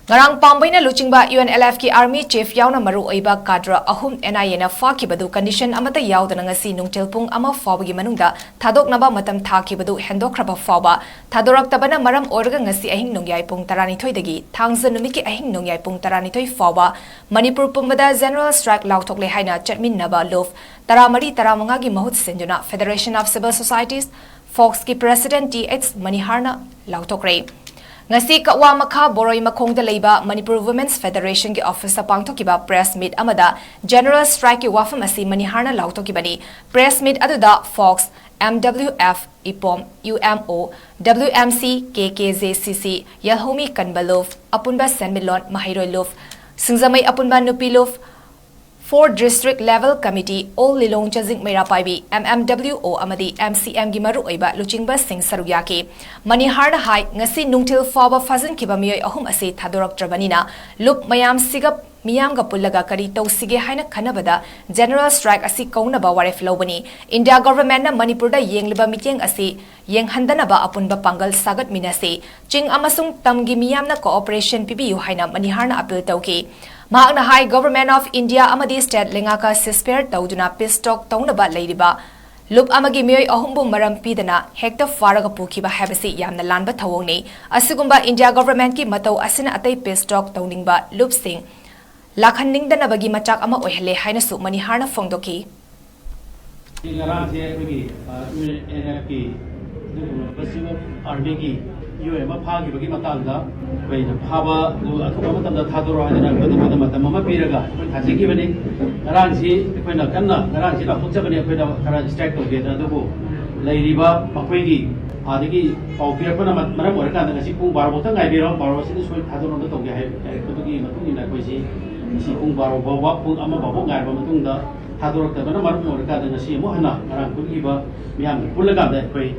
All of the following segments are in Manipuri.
Ngarang pambaina luchingba UNLF ki Army Chief yauna maru oiba kadra ahum NIA na fakibadu condition amata yaudana ngasi nungtilpung ama fawagi manungda thadoknaba matam thakibadu hendokraba fawba thadoraktabana maram orga ngasi ahing nongyai pung 12 dagi thangza numiki ahing nongyai pung 12 fawba Manipur pumbada general strike lauthokle haina chatminnaba lof taramari taramanga gi mahut senjuna Federation of Civil Societies Fox ki President 𝗣𝗛𝗏 Maniharna lauthokre Ngasi kawa makha boroi makhongda leiba Manipur Women's Federation ki office pangthokiba press meet amada general strike ki wafam asi Maniharna lautokibani press meet aduda Fox MWF IPOM UMO WMC KKJCC Yalhomi Kanbalov Apunba Senmilon Mahirolov Singzamai Apunba Nupilov 4 District Level Committee All Lilong Chazing Meirapaibi MMWO Amadi MCM Gimaru Oiba Luchingba Singh Saruyaki Maniharna Hai Ngasi Nungtil Faba Fazin Kibamioi Ahum Ase Thadorak Trabanina Lup Mayam Sigap Miyamga Pulaga Kari Tausige Haina Kanabada General Strike Asi Kaunaba Waref Lobani India Government na Manipurda Yengliba Mityeng Asi Yeng Handanaba Apunba Pangal Sagat Minase Ching Amasung Tamgi Miyamna Cooperation Pibiyu Haina Maniharna Appeal Tauki Mahakna High Government of India Amadi State Lengaka Sisper Tauduna Peace Talk Taunaba Ladiba Lup Amagi Mioi Ahumbu Maram Pidana Hector Faraga Pukiba Habasi Yamna Lanba Tawoni Asugumba India Government ki Matau Asina Atay Peace Talk Tauningba Lup Singh Lakhaning Dana Bagi Machak Ama Ohle Hainasu Maniharna Fongdoki UM Pagi Bagi Matanga, when Hava, Atukamata Tadoro, and Mama Piraga, Haziki, Garanzi, when a Kana, Garanzi, Putsabani, when a Karan stack of Geta, Ladiba, Pakwegi, Adiki, Paupirapana, Maramoraka, and Sipung Barbotan, I be on Baros in this way, Hadon the Toga, Kutuki, Matuni, Nakwesi, Sipung Baro, Amabonga, Matunda, Hador, the Maramoraka, and the Simohana, Arankuiba, Miam, Pulaga that way.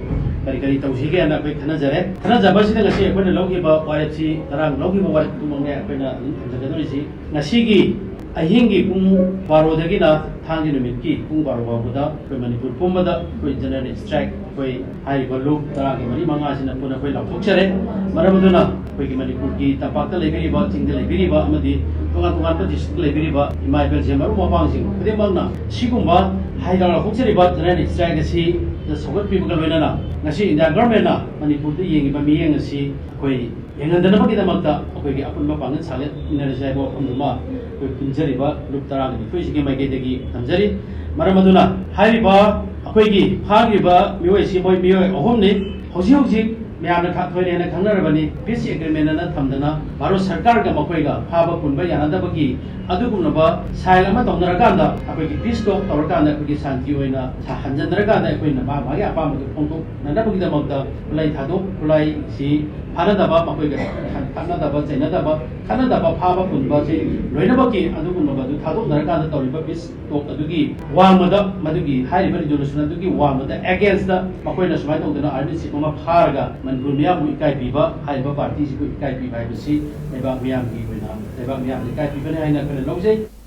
Kari tausiga na koi thana jare thana jabasi na ngasi ekoi logi ba warchi tarang logi ba warchi tumong ne ekoi na jagadori si ngasi gi ahingi pung baro dagi na thangi numit ki pung baro ba buda koi Manipur pumbada koi general strike koi hai balu tarang mari manga sina puna koi laphok chare marabuduna koi ki Manipur ki tapakta lebiri ba chingde lebiri ba amadi tungan pa district lebiri ba imai bel jemaru mapang sing kudem bangna sigumba hai dala phokchari ba general strike si the Soviet people Venana. Nasi India government na Manipur the Yang Bami and see Koi Yangandanaki the Mata, okay, upon Mapang and Salet in a Zabo from the Ma, with Pinjariba, Luptaran, Fish game I get the Tamzari, Maramaduna, Hariba, Akwegi, Hariba, Muesi Boy Mio, Ohomni, Hosi. Miana Katway and a Kanarabani, Peace Agreement and Tamdana, Maro Sarkarga Makwega, Haba Punba, Yanadabaki, Adukunaba, Silama Tonaraganda, Akweki Pisco, Toraganda, Kuki Santiuena, Tahanjandraganda, Queen, Maya Pam, Ponto, Nanabuki the Mota, Ulay Tado, Ulay, see, Hanadaba, Makwega, Kanadaba, Zenadaba, Kanadaba, Haba Punbazi, Renabaki, Adukunaba, Tado, Naraganda, Toriba, Pis, Adugi, Wamada, Madugi, High Verdunas, Nadugi, Wamada, against the Makwena Smite, the Army Sipoma Harga. Manpuria Mukai Piva, Haiba parties, Kai Piva, Eba Miam, Eba Miam, the Kai Piva, and I never know.